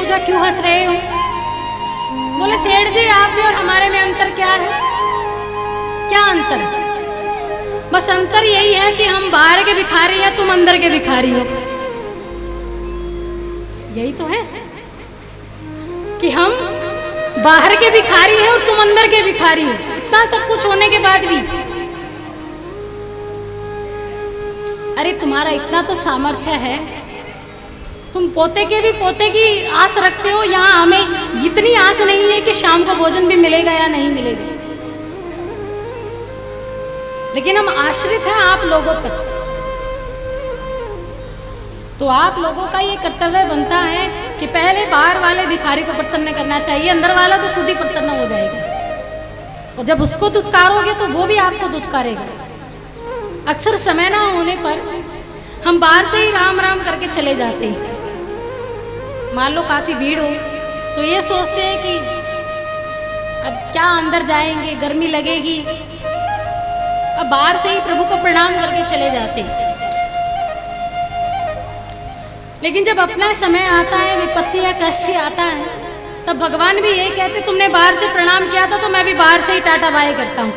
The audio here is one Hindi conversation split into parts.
पूजा क्यों हंस रहे हो? बोले सेठ जी आप भी और हमारे में अंतर क्या है? क्या अंतर? बस अंतर यही है कि हम बाहर के भिखारी या तुम अंदर के भिखारी हो। यही तो है कि हम बाहर के भिखारी हैं और तुम अंदर के भिखारी हो। इतना सब कुछ होने के बाद भी अरे तुम्हारा इतना तो सामर्थ्य है, तुम पोते के भी पोते की आस रखते हो। यहाँ हमें इतनी आस नहीं है कि शाम को भोजन भी मिलेगा या नहीं मिलेगा, लेकिन हम आश्रित हैं आप लोगों पर। तो आप लोगों का ये कर्तव्य बनता है कि पहले बाहर वाले भिखारी को प्रसन्न करना चाहिए, अंदर वाला तो खुद ही प्रसन्न हो जाएगा। और जब उसको दुत्कारोगे तो वो भी आपको दुत्कारेगा। अक्सर समय ना होने पर हम बाहर से ही राम राम करके चले जाते हैं। मान लो काफ़ी भीड़ हो तो ये सोचते हैं कि अब क्या अंदर जाएंगे, गर्मी लगेगी, अब बाहर से ही प्रभु को प्रणाम करके चले जाते हैं। लेकिन जब अपना समय आता है, विपत्ति या कष्ट आता है, तब भगवान भी यही कहते तुमने बाहर से प्रणाम किया था तो मैं भी बाहर से ही टाटा बाय करता हूँ,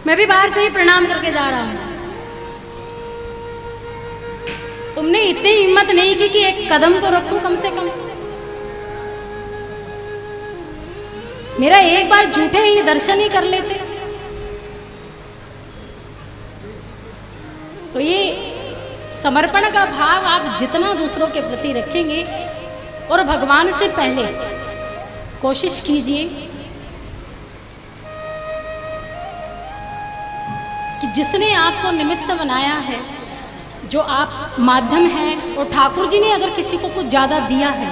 मैं भी बाहर से ही प्रणाम करके जा रहा हूँ। तुमने इतनी हिम्मत नहीं की कि एक कदम तो रखूं कम से कम। मेरा एक बार झूठे ही दर्शन ही कर लेते। तो ये समर्पण का भाव आप जितना दूसरों के प्रति रखेंगे, और भगवान से पहले कोशिश कीजिए कि जिसने आपको निमित्त बनाया है, जो आप माध्यम हैं, और ठाकुर जी ने अगर किसी को कुछ ज़्यादा दिया है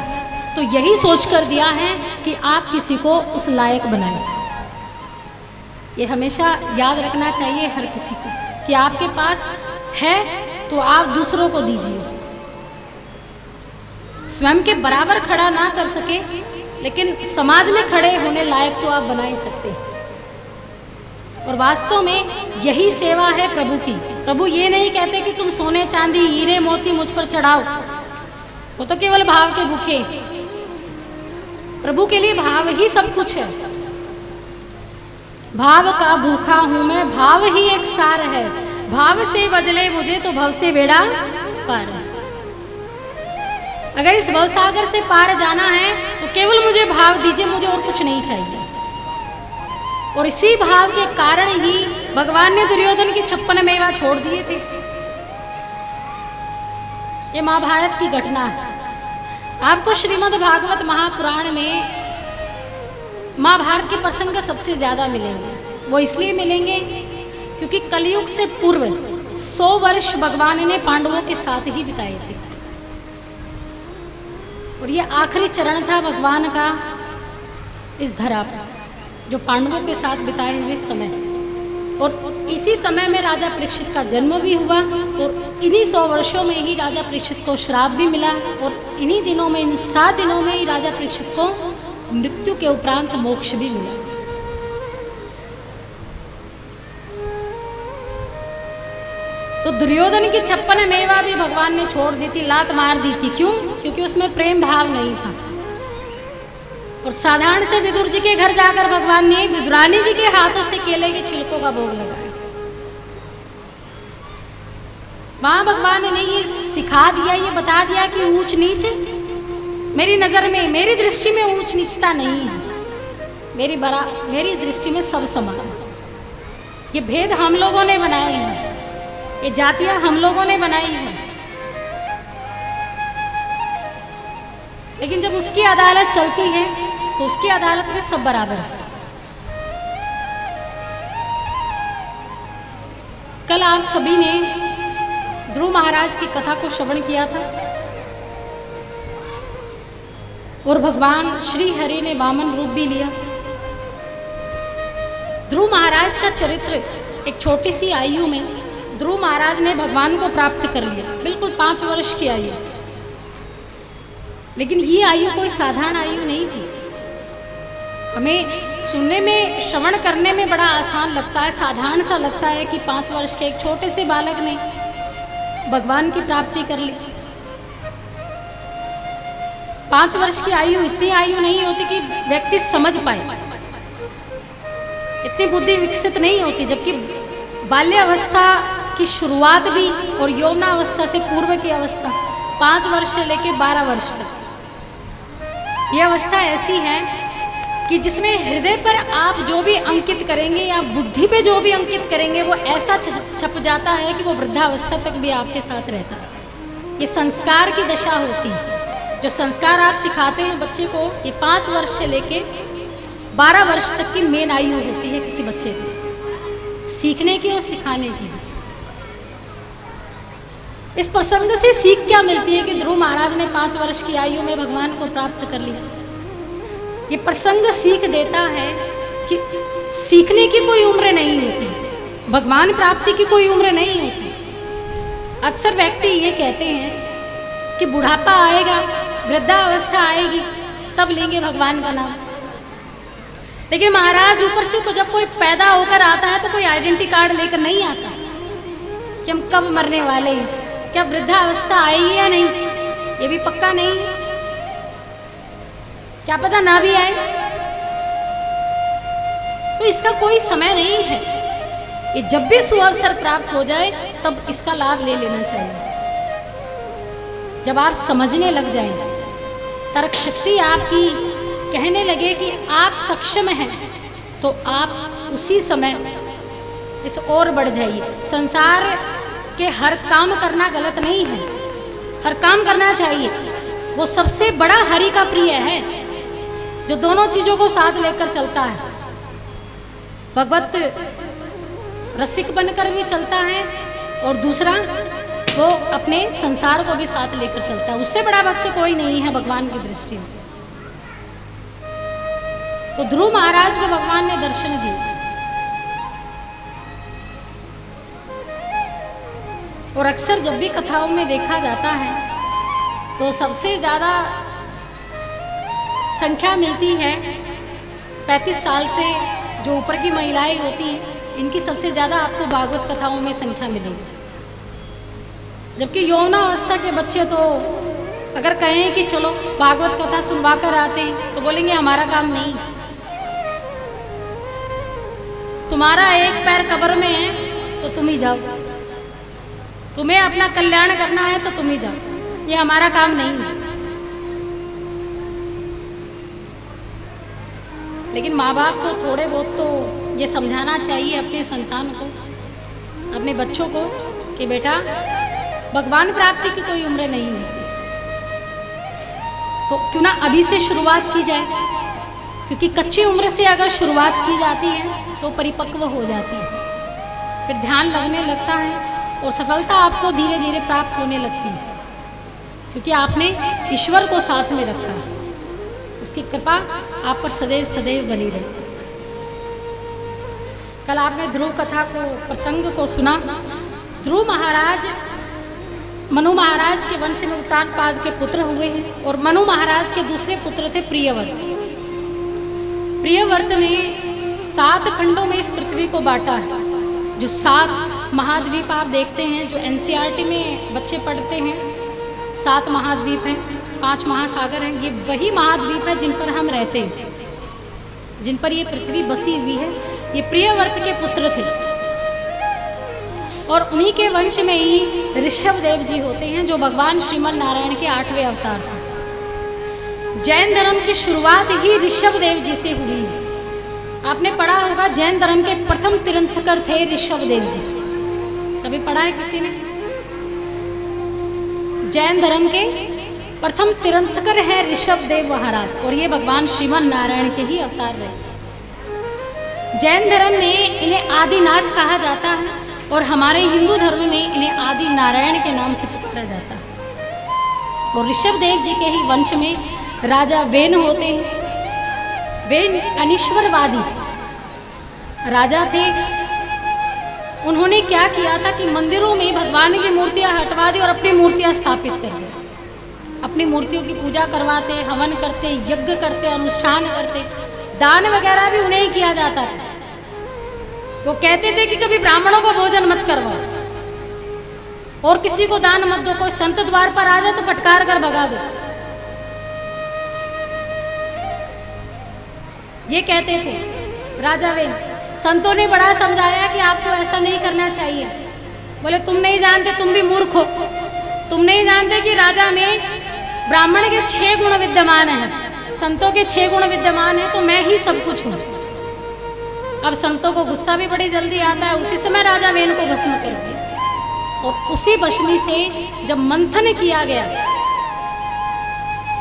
तो यही सोचकर दिया है कि आप किसी को उस लायक बनाएं। ये हमेशा याद रखना चाहिए हर किसी को कि आपके पास है तो आप दूसरों को दीजिए। स्वयं के बराबर खड़ा ना कर सके, लेकिन समाज में खड़े होने लायक तो आप बना ही सकते हैं। और वास्तव में यही सेवा है प्रभु की। प्रभु ये नहीं कहते कि तुम सोने चांदी हीरे मोती मुझ पर चढ़ाओ, वो तो केवल भाव के भूखे। प्रभु के लिए भाव ही सब कुछ है। भाव का भूखा हूं मैं, भाव ही एक सार है, भाव से बजले मुझे तो भव से बेड़ा पार। अगर इस भवसागर से पार जाना है तो केवल मुझे भाव दीजिए, मुझे और कुछ नहीं चाहिए। और इसी भाव के कारण ही भगवान ने दुर्योधन की 56 मेवा छोड़ दिए थे। ये महाभारत की घटना है। आपको श्रीमद् भागवत महापुराण में महाभारत के प्रसंग सबसे ज्यादा मिलेंगे। वो इसलिए मिलेंगे क्योंकि कलयुग से पूर्व 100 वर्ष भगवान ने पांडवों के साथ ही बिताए थे, और ये आखिरी चरण था भगवान का इस धरा पर, जो पांडवों के साथ बिताए हुए समय। और इसी समय में राजा परीक्षित का जन्म भी हुआ, और इन्हीं 100 वर्षों में ही राजा परीक्षित को श्राप भी मिला, और इन्हीं दिनों में, इन 7 दिनों में ही राजा परीक्षित को मृत्यु के उपरांत मोक्ष भी मिला। तो दुर्योधन की 56 मेवा भी भगवान ने छोड़ दी थी, लात मार दी थी। क्यों? क्योंकि उसमें प्रेम भाव नहीं था। और साधारण से विदुर जी के घर जाकर भगवान ने विदुरानी जी के हाथों से केले के छिलकों का भोग लगाया। वहां भगवान ने ये सिखा दिया, ये बता दिया कि ऊंच नीच मेरी नजर में, मेरी दृष्टि में ऊंच नीचता नहीं है, मेरी दृष्टि में सब समान। ये भेद हम लोगों ने बनाए हैं, ये जातियां हम लोगों ने बनाई हैं, लेकिन जब उसकी अदालत चलती है तो उसकी अदालत में सब बराबर है। कल आप सभी ने ध्रुव महाराज की कथा को श्रवण किया था, और भगवान श्री हरि ने वामन रूप भी लिया। ध्रुव महाराज का चरित्र, एक छोटी सी आयु में ध्रुव महाराज ने भगवान को प्राप्त कर लिया, बिल्कुल 5 वर्ष की आयु। लेकिन ये आयु कोई साधारण आयु नहीं थी। हमें सुनने में, श्रवण करने में बड़ा आसान लगता है, साधारण सा लगता है कि 5 वर्ष के एक छोटे से बालक ने भगवान की प्राप्ति कर ली। 5 वर्ष की आयु इतनी आयु नहीं होती कि व्यक्ति समझ पाए, इतनी बुद्धि विकसित नहीं होती, जबकि बाल्यावस्था की शुरुआत भी और यौवनावस्था से पूर्व की अवस्था 5 वर्ष से लेकर 12 वर्ष तक, यह अवस्था ऐसी है कि जिसमें हृदय पर आप जो भी अंकित करेंगे या बुद्धि पे जो भी अंकित करेंगे वो ऐसा छप जाता है कि वो वृद्धावस्था तक भी आपके साथ रहता है। ये संस्कार की दशा होती है। जो संस्कार आप सिखाते हैं बच्चे को, ये 5 वर्ष से लेके 12 वर्ष तक की मेन आयु होती है किसी बच्चे की, सीखने की और सिखाने की। इस प्रसंग से सीख क्या मिलती है कि ध्रुव महाराज ने 5 वर्ष की आयु में भगवान को प्राप्त कर लिया। ये प्रसंग सीख देता है कि सीखने की कोई उम्र नहीं होती, भगवान प्राप्ति की कोई उम्र नहीं होती। अक्सर व्यक्ति ये कहते हैं कि बुढ़ापा आएगा, वृद्धावस्था आएगी, तब लेंगे भगवान का नाम। लेकिन महाराज ऊपर से तो जब कोई पैदा होकर आता है तो कोई आइडेंटिटी कार्ड लेकर नहीं आता कि हम कब मरने वाले हैं, क्या वृद्धावस्था आएगी या नहीं, ये भी पक्का नहीं है, क्या पता ना भी आए। तो इसका कोई समय नहीं है, ये जब भी सुअवसर प्राप्त हो जाए तब इसका लाभ ले लेना चाहिए। जब आप समझने लग जाएं, तर्क शक्ति आपकी कहने लगे कि आप सक्षम हैं, तो आप उसी समय इस ओर बढ़ जाइए। संसार के हर काम करना गलत नहीं है, हर काम करना चाहिए। वो सबसे बड़ा हरि का प्रिय है जो दोनों चीजों को साथ लेकर चलता है। भगवत रसिक बनकर भी चलता है और दूसरा वो अपने संसार को भी साथ लेकर चलता है। उससे बड़ा भक्त कोई नहीं है भगवान की दृष्टि में। तो ध्रुव महाराज को भगवान ने दर्शन दिए और अक्सर जब भी कथाओं में देखा जाता है तो सबसे ज्यादा संख्या मिलती है 35 साल से जो ऊपर की महिलाएं होती हैं, इनकी सबसे ज़्यादा आपको भागवत कथाओं में संख्या मिलेगी। जबकि यौवनावस्था के बच्चे तो अगर कहें कि चलो भागवत कथा सुनवा कर आते हैं तो बोलेंगे हमारा काम नहीं, तुम्हारा एक पैर कब्र में है तो तुम ही जाओ, तुम्हें अपना कल्याण करना है तो तुम ही जाओ, ये हमारा काम नहीं है। लेकिन माँ बाप को थोड़े बहुत तो ये समझाना चाहिए अपने संतान को, अपने बच्चों को कि बेटा भगवान प्राप्ति की कोई उम्र नहीं होती, तो क्यों ना अभी से शुरुआत की जाए, क्योंकि कच्ची उम्र से अगर शुरुआत की जाती है तो परिपक्व हो जाती है, फिर ध्यान लगने लगता है और सफलता आपको धीरे धीरे प्राप्त होने लगती है, क्योंकि आपने ईश्वर को साथ में रखा है, उसकी कृपा आप पर सदैव सदैव बनी रहे। कल आपने ध्रुव कथा को, प्रसंग को सुना। ध्रुव महाराज मनु महाराज के वंश में उत्तानपाद के पुत्र हुए हैं और मनु महाराज के दूसरे पुत्र थे प्रियव्रत। प्रियव्रत ने 7 खंडों में इस पृथ्वी को बांटा है। जो 7 महाद्वीप आप देखते हैं, जो एनसीईआरटी में बच्चे पढ़ते हैं, 7 महाद्वीप हैं, 5 महासागर हैं, ये वही महाद्वीप है जिन पर हम रहते हैं, जिन पर ये पृथ्वी बसी हुई है। ये प्रियव्रत के पुत्र थे और उन्हीं के वंश में ही ऋषभ देव जी होते हैं, जो भगवान श्रीमन नारायण के 8वें अवतार थे। जैन धर्म की शुरुआत ही ऋषभ देव जी से हुई है। आपने पढ़ा होगा जैन धर्म के प्रथम तीर्थंकर थे ऋषभ देव जी, कभी पढ़ा है किसी ने? जैन धर्म के प्रथम तीर्थंकर है ऋषभ देव महाराज और ये भगवान श्रीमन नारायण के ही अवतार रहे। जैन धर्म में इन्हें आदिनाथ कहा जाता है और हमारे हिंदू धर्म में इन्हें आदि नारायण के नाम से पुकारा जाता है। और ऋषभ देव जी के ही वंश में राजा वेन होते हैं। वेन अनीश्वरवादी राजा थे। उन्होंने क्या किया था कि मंदिरों में भगवान की मूर्तियां हटवा दी और अपनी मूर्तियां स्थापित कर दी। अपनी मूर्तियों की पूजा करवाते, हवन करते, यज्ञ करते, अनुष्ठान करते, दान वगैरह भी उन्हें ही किया जाता था। वो कहते थे कि कभी ब्राह्मणों को भोजन मत करवाओ और किसी को दान मत दो, कोई संत द्वार पर आ जाए तो फटकार कर भगा दो। ये कहते थे राजा वेन। संतों ने बड़ा समझाया कि आपको ऐसा नहीं करना चाहिए। बोले तुम नहीं जानते, तुम भी मूर्ख हो, तुम नहीं जानते कि राजा में ब्राह्मण के 6 गुण विद्यमान हैं, संतों के 6 गुण विद्यमान हैं, तो मैं ही सब कुछ हूँ। अब संतों को गुस्सा भी बड़ी जल्दी आता है, उसी समय राजा वेन को भस्म कर दिया। और उसी भस्मी से जब मंथन किया गया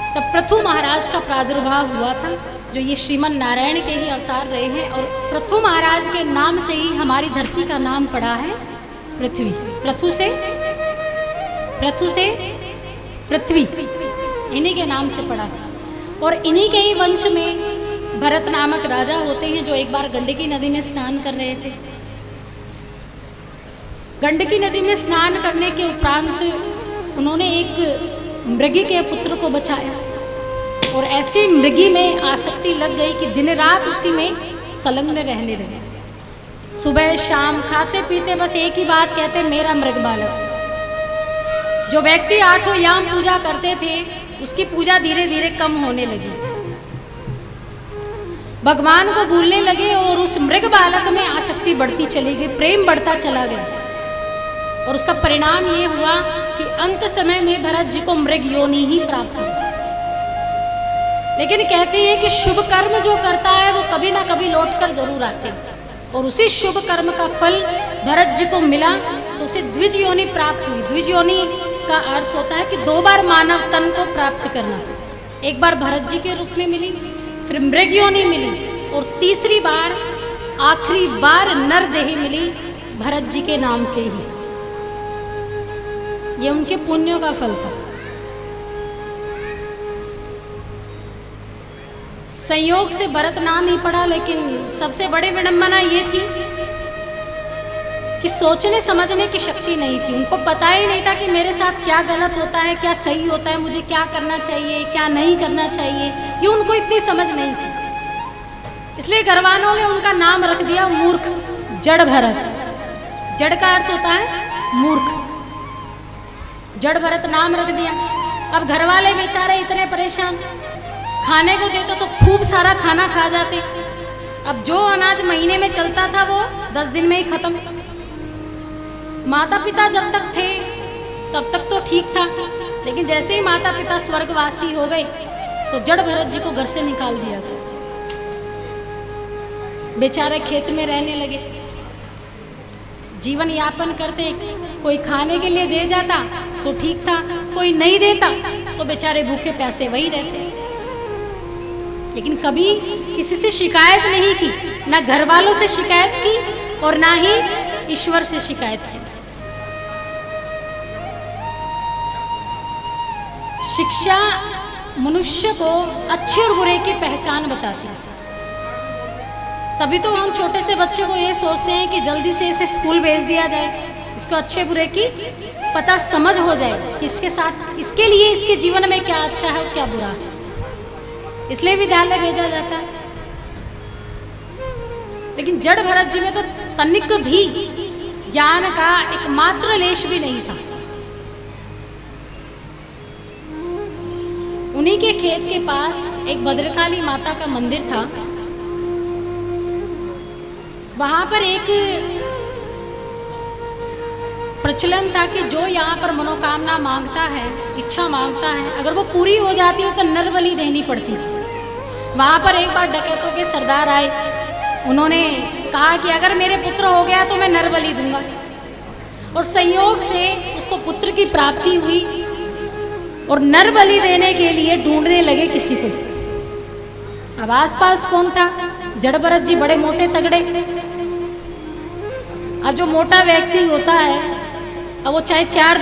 तब पृथु महाराज का प्रादुर्भाव हुआ था, जो ये श्रीमन नारायण के ही अवतार रहे हैं। और पृथु महाराज के नाम से ही हमारी धरती का नाम पड़ा है पृथ्वी। पृथु से पृथ्वी, इन्हीं के नाम से पड़ा है। और इन्हीं के ही वंश में भरत नामक राजा होते हैं, जो एक बार गंडकी नदी में स्नान कर रहे थे। गंडकी नदी में स्नान करने के उपरांत उन्होंने एक मृगी के पुत्र को बचाया, और ऐसी मृगी में आसक्ति लग गई कि दिन रात उसी में संलग्न रहने लगे। सुबह शाम खाते पीते बस एक ही बात कहते, मेरा मृग बालक। जो व्यक्ति 8 याम पूजा करते थे, उसकी पूजा धीरे धीरे कम होने लगी, भगवान को भूलने लगे, और उस मृग बालक में आसक्ति बढ़ती चली गई, प्रेम बढ़ता चला गया। और उसका परिणाम ये हुआ कि अंत समय में भरत जी को मृग योनि ही प्राप्त हुई। लेकिन कहते हैं कि शुभ कर्म जो करता है वो कभी ना कभी लौटकर जरूर आते हैं, और उसी शुभ कर्म का फल भरत जी को मिला, तो उसे द्विज योनि प्राप्त हुई। द्विज योनि का अर्थ होता है कि 2 बार मानव तन को प्राप्त करना। एक बार भरत जी के रूप में मिली, फिर मृग योनि मिली, और तीसरी बार आखिरी बार नर देही मिली भरत जी के नाम से ही। ये उनके पुण्यों का फल था। संयोग से भरत नाम ही पड़ा, लेकिन सबसे बड़ी विडंबना ये थी कि सोचने समझने की शक्ति नहीं थी। उनको पता ही नहीं था कि मेरे साथ क्या गलत होता है, क्या सही होता है, मुझे क्या करना चाहिए, क्या नहीं करना चाहिए, ये उनको इतनी समझ नहीं थी। इसलिए घरवालों ने उनका नाम रख दिया मूर्ख, जड़ भरत। जड़ का अर्थ होता है मूर्ख, जड़ भरत नाम रख दिया। अब घरवाले बेचारे इतने परेशान, खाने को देते तो खूब सारा खाना खा जाते। अब जो अनाज महीने में चलता था वो 10 दिन में ही खत्म। माता पिता जब तक थे तब तक तो ठीक था, लेकिन जैसे ही माता पिता स्वर्गवासी हो गए तो जड़ भरत जी को घर से निकाल दिया गया। बेचारे खेत में रहने लगे, जीवन यापन करते। कोई खाने के लिए दे जाता तो ठीक था, कोई नहीं देता तो बेचारे भूखे प्यासे वही रहते। लेकिन कभी किसी से शिकायत नहीं की, ना घर वालों से शिकायत की और ना ही ईश्वर से शिकायत की। शिक्षा मनुष्य को अच्छे और बुरे की पहचान बताती है। तभी तो हम छोटे से बच्चे को ये सोचते हैं कि जल्दी से इसे स्कूल भेज दिया जाए, इसको अच्छे बुरे की पता समझ हो जाए कि इसके साथ, इसके लिए इसके जीवन में क्या अच्छा है और क्या बुरा है। इसलिए विद्यालय भेजा जाता है। लेकिन जड़ भरत जी में तो तनिक भी ज्ञान का एकमात्र लेश भी नहीं था। उन्हीं के खेत के पास एक भद्रकाली माता का मंदिर था। वहां पर एक प्रचलन था कि जो यहाँ पर मनोकामना मांगता है, इच्छा मांगता है, अगर वो पूरी हो जाती है तो नर बलि देनी पड़ती थी। वहाँ पर एक बार डकैतों के सरदार आए, उन्होंने कहा कि अगर मेरे पुत्र हो गया तो मैं नर बलि दूंगा। और संयोग से उसको पुत्र की प्राप्ति हुई, और नर बलि देने के लिए ढूंढने लगे किसी को। अब आसपास कौन था? जड़ भरत जी बड़े मोटे तगड़े। अब जो मोटा व्यक्ति होता है, अब वो चाहे 4